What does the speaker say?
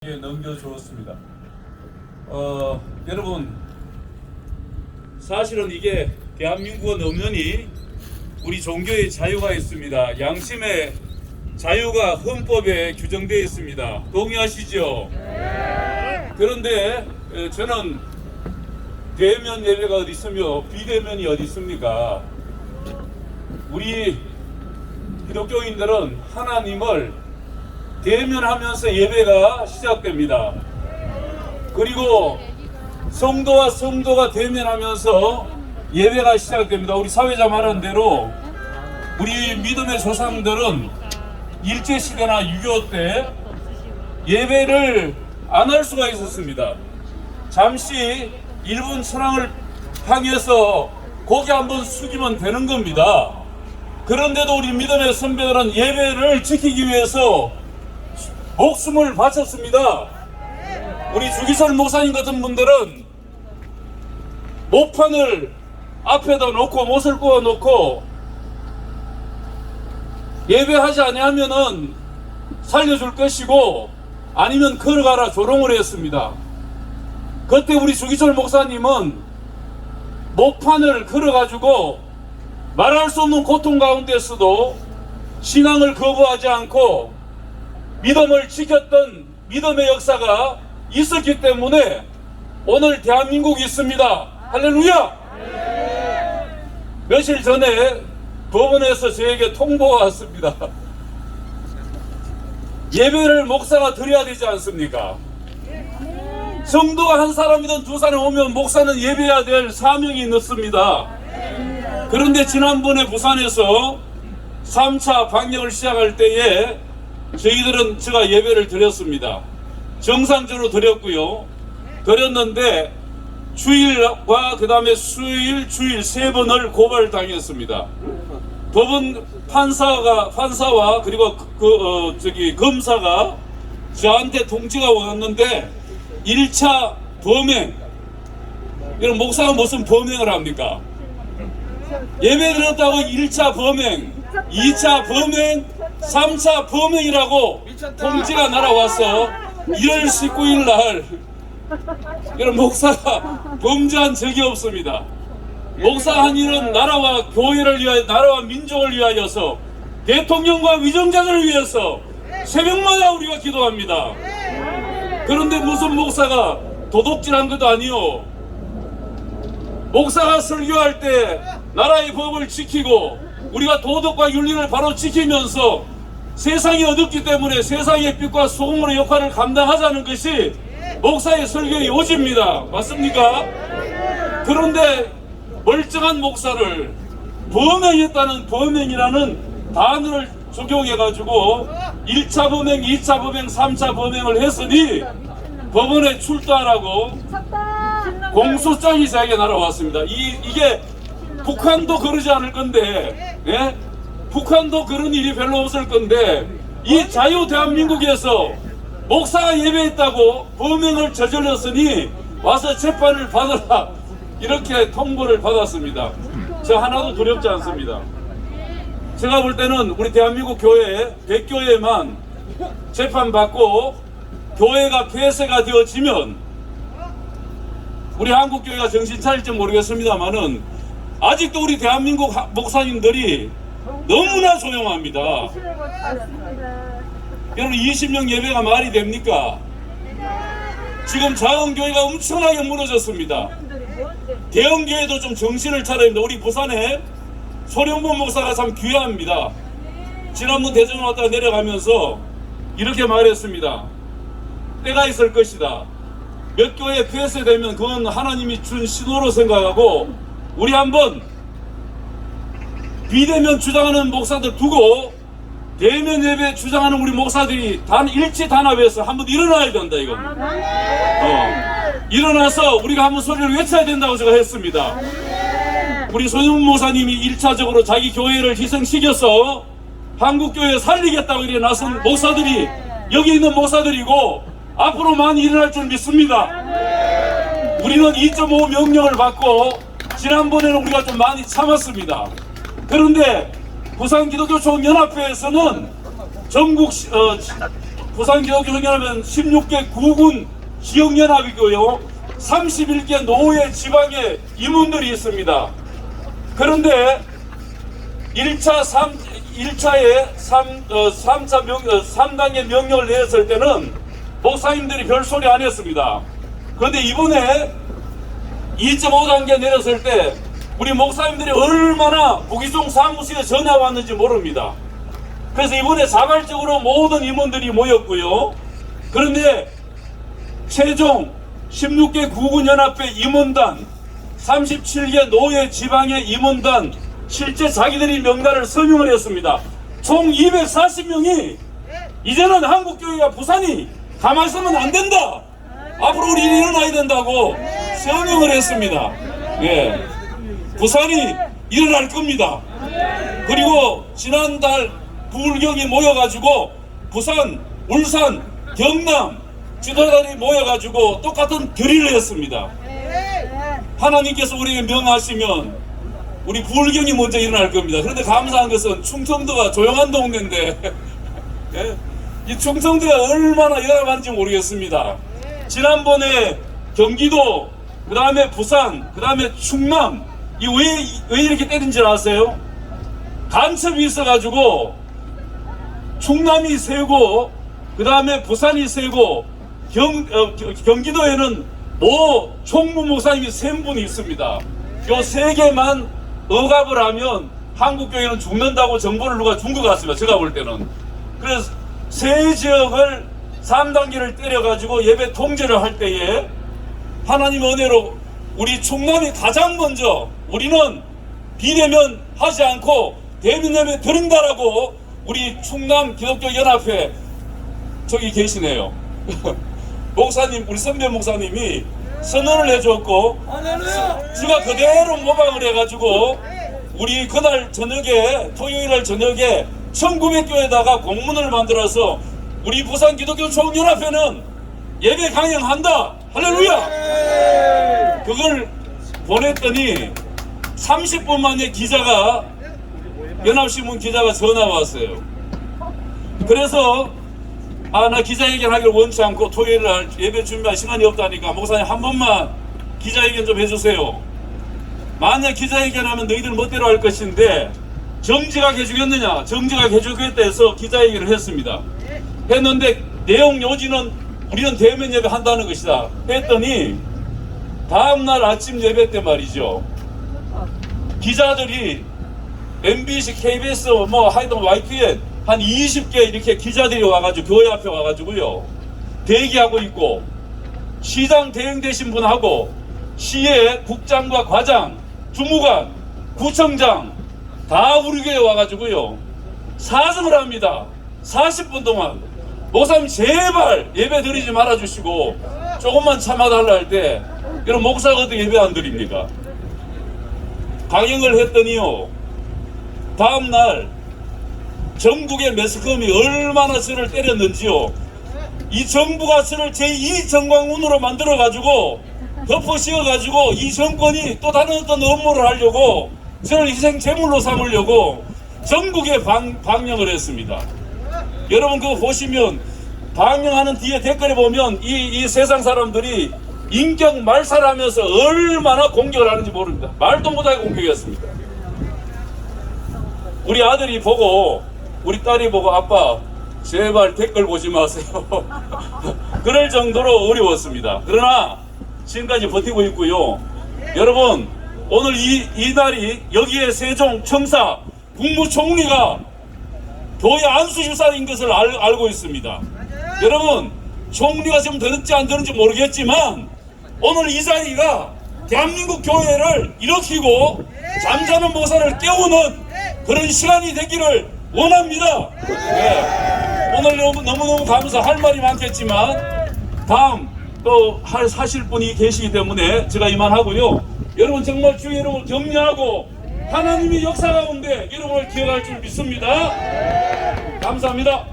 넘겨주었습니다. 여러분, 사실은 이게 대한민국은 엄연히 우리 종교의 자유가 있습니다. 양심의 자유가 헌법에 규정되어 있습니다. 동의하시죠? 네. 그런데 저는 대면 예배가 어디 있으며 비대면이 어디 있습니까? 우리 기독교인들은 하나님을 대면하면서 예배가 시작됩니다. 그리고 성도와 성도가 대면하면서 예배가 시작됩니다. 우리 사회자 말한 대로 우리 믿음의 조상들은 일제시대나 6.25 때 예배를 안 할 수가 있었습니다. 잠시 일본 천황을 향해서 고개 한번 숙이면 되는 겁니다. 그런데도 우리 믿음의 선배들은 예배를 지키기 위해서 목숨을 바쳤습니다. 우리 주기철 목사님 같은 분들은 모판을 앞에다 놓고 못을 구워 놓고 예배하지 아니하면은 살려줄 것이고 아니면 걸어가라 조롱을 했습니다. 그때 우리 주기철 목사님은 모판을 걸어가지고 말할 수 없는 고통 가운데서도 신앙을 거부하지 않고 믿음을 지켰던 믿음의 역사가 있었기 때문에 오늘 대한민국이 있습니다. 할렐루야! 며칠 전에 법원에서 저에게 통보가 왔습니다. 예배를 목사가 드려야 되지 않습니까? 성도가 한 사람이든 두 사람 오면 목사는 예배해야 될 사명이 있습니다. 그런데 지난번에 부산에서 3차 방역을 시작할 때에 제가 예배를 드렸습니다. 정상적으로 드렸고요. 드렸는데 주일과 그 다음에 수요일, 주일 3번을 고발당했습니다. 법원 판사와 그리고 검사가 저한테 통지가 왔는데 1차 범행, 이런 목사가 무슨 범행을 합니까? 예배 드렸다고 1차 범행, 2차 범행, 3차 범행이라고 통지가 날아와서 1월 19일 날 이런 목사가 범죄한 적이 없습니다. 목사한 일은 나라와 교회를 위하여, 나라와 민족을 위하여서 대통령과 위정자들을 위해서 새벽마다 우리가 기도합니다. 그런데 무슨 목사가 도둑질한 것도 아니요. 목사가 설교할 때 나라의 법을 지키고 우리가 도덕과 윤리를 바로 지키면서 세상이 어둡기 때문에 세상의 빛과 소금의 역할을 감당하자는 것이 목사의 설교의 요지입니다. 맞습니까? 그런데 멀쩡한 목사를 범행했다는 범행이라는 단어를 적용해가지고 1차 범행, 2차 범행, 3차 범행을 했으니 법원에 출두하라고 공소장이 저에게 날아왔습니다. 이게 북한도 그러지 않을 건데, 예? 북한도 그런 일이 별로 없을 건데 이 자유 대한민국에서 목사가 예배했다고 범행을 저질렀으니 와서 재판을 받아라, 이렇게 통보를 받았습니다. 저 하나도 두렵지 않습니다. 제가 볼 때는 우리 대한민국 교회 100교회만 재판받고 교회가 폐쇄가 되어지면 우리 한국교회가 정신 차릴지 모르겠습니다만은 아직도 우리 대한민국 목사님들이 너무나 조용합니다. 여러분, 20명 예배가 말이 됩니까? 지금 작은교회가 엄청나게 무너졌습니다. 대형교회도 좀 정신을 차려야 합니다. 우리 부산에 소령본 목사가 참 귀합니다. 지난번 대전 왔다가 내려가면서 이렇게 말했습니다. 때가 있을 것이다. 몇 교회 폐쇄되면 그건 하나님이 준 신호로 생각하고 우리 한번 비대면 주장하는 목사들 두고 대면 예배 주장하는 우리 목사들이 일치 단합해서 한번 일어나야 된다, 이겁니다. 일어나서 우리가 한번 소리를 외쳐야 된다고 제가 했습니다. 우리 손윤 목사님이 1차적으로 자기 교회를 희생시켜서 한국교회 살리겠다고 이래 나선 목사들이 여기 있는 목사들이고 앞으로 많이 일어날 줄 믿습니다. 우리는 2.5 명령을 받고 지난번에는 우리가 좀 많이 참았습니다. 그런데 부산기독교총연합회에서는 전국 부산기독교연합은 16개 구군 지역연합이고요. 31개 노회 지방의 임원들이 있습니다. 그런데 1차에 3단계 명령을 내렸을 때는 목사님들이 별 소리 안 했습니다. 그런데 이번에 2.5단계 내렸을 때 우리 목사님들이 얼마나 부기송 사무실에 전화 왔는지 모릅니다. 그래서 이번에 자발적으로 모든 임원들이 모였고요. 그런데 최종 16개 구군연합회 임원단, 37개 노예 지방의 임원단, 실제 자기들이 명단을 서명을 했습니다. 총 240명이 이제는 한국교회가 부산이 가만히 있으면 안 된다. 앞으로 우리 일이 일어나야 된다고 서명을 했습니다. 예. 부산이 일어날 겁니다. 그리고 지난달 부울경이 모여가지고 부산, 울산, 경남 지도자들이 모여가지고 똑같은 결의를 했습니다. 하나님께서 우리에게 명하시면 우리 부울경이 먼저 일어날 겁니다. 그런데 감사한 것은 충청도가 조용한 동네인데 예? 이 충청도가 얼마나 열악한지 모르겠습니다. 지난번에 경기도, 그 다음에 부산, 그 다음에 충남, 이 왜 이렇게 때린지 아세요? 간첩이 있어가지고 충남이 세고, 그 다음에 부산이 세고, 경기도에는 총무 목사님이 3분이 있습니다. 요 3개만 억압을 하면 한국교회는 죽는다고 정보를 누가 준 것 같습니다. 제가 볼 때는. 그래서 세 지역을 3단계를 때려가지고 예배 통제를 할 때에 하나님 은혜로 우리 충남이 가장 먼저 우리는 비대면 하지 않고 대면 예배 드린다라고 우리 충남 기독교 연합회 저기 계시네요. 목사님, 우리 선배 목사님이 선언을 해줬고 제가 그대로 모방을 해가지고 우리 그날 저녁에, 토요일날 저녁에 1900교에다가 공문을 만들어서 우리 부산 기독교 총연합회는 예배 강행한다. 할렐루야. 그걸 보냈더니 30분 만에 기자가, 연합신문 기자가 전화 왔어요. 그래서 나 기자회견 하기를 원치 않고 토요일날 예배 준비할 시간이 없다니까 목사님 한 번만 기자회견 좀 해주세요. 만약 기자회견하면 너희들 멋대로 할 것인데 정직하게 해주겠느냐, 정직하게 해주겠다 해서 기자회견을 했습니다. 했는데 내용 요지는 우리는 대면 예배 한다는 것이다 했더니 다음날 아침 예배 때 말이죠, 기자들이 MBC, KBS, 하여튼 YTN 한 20개 이렇게 기자들이 와가지고 교회 앞에 와가지고요 대기하고 있고, 시장 대행되신 분하고 시의 국장과 과장, 주무관, 구청장 다 우리 교회에 와가지고요 사정을 합니다. 40분 동안 목사님 제발 예배 드리지 말아주시고 조금만 참아달라 할 때 이런 목사가 어떻게 예배 안 드립니까? 강행을 했더니요 다음날 전국의 매스컴이 얼마나 저를 때렸는지요, 이 정부가 저를 제2정광훈으로 만들어가지고 덮어 씌워가지고 이 정권이 또 다른 어떤 업무를 하려고 저를 희생 제물로 삼으려고 전국에 방영을 했습니다. 여러분 그거 보시면 방영하는 뒤에 댓글에 보면 이 세상 사람들이 인격 말살을 하면서 얼마나 공격을 하는지 모릅니다. 말도 못하게 공격했습니다. 우리 아들이 보고, 우리 딸이 보고 아빠 제발 댓글 보지 마세요. 그럴 정도로 어려웠습니다. 그러나 지금까지 버티고 있고요. 여러분 오늘 이 날이 여기에 세종 청사 국무총리가 교회 안수집사인 것을 알고 있습니다. 여러분 총리가 지금 들었지 안 들었는지 모르겠지만 오늘 이 자리가 대한민국 교회를 일으키고 잠자는 목사를 깨우는 그런 시간이 되기를 원합니다. 네. 오늘 너무너무 감사할 말이 많겠지만 다음 또 하실 분이 계시기 때문에 제가 이만하고요. 여러분 정말 주의 이름을 격려하고 하나님의 역사 가운데 여러분을 기억할 줄 믿습니다. 감사합니다.